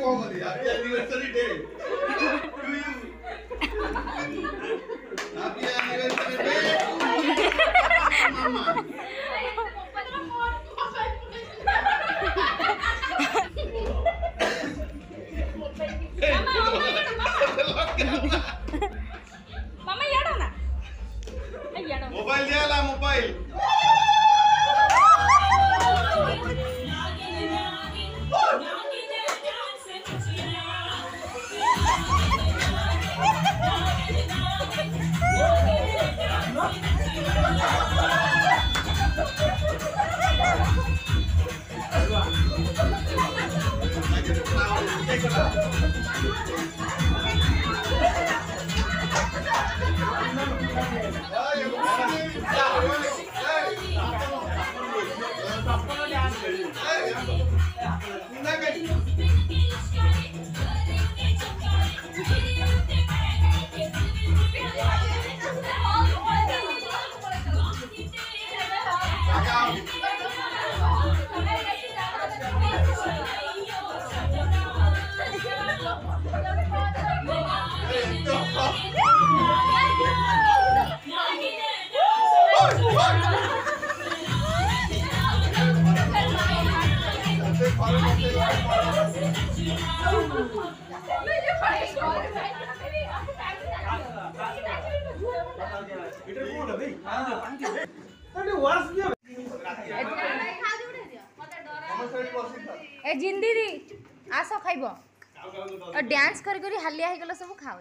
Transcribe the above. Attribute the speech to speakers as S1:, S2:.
S1: कौन करी happy anniversary day to you happy anniversary day मामा
S2: मामा याडो ना
S1: मोबाइल दियाला मोबाइल
S2: ए जिंदी दी आस खाइब डांस कर हालिया हो गला सब खाओ।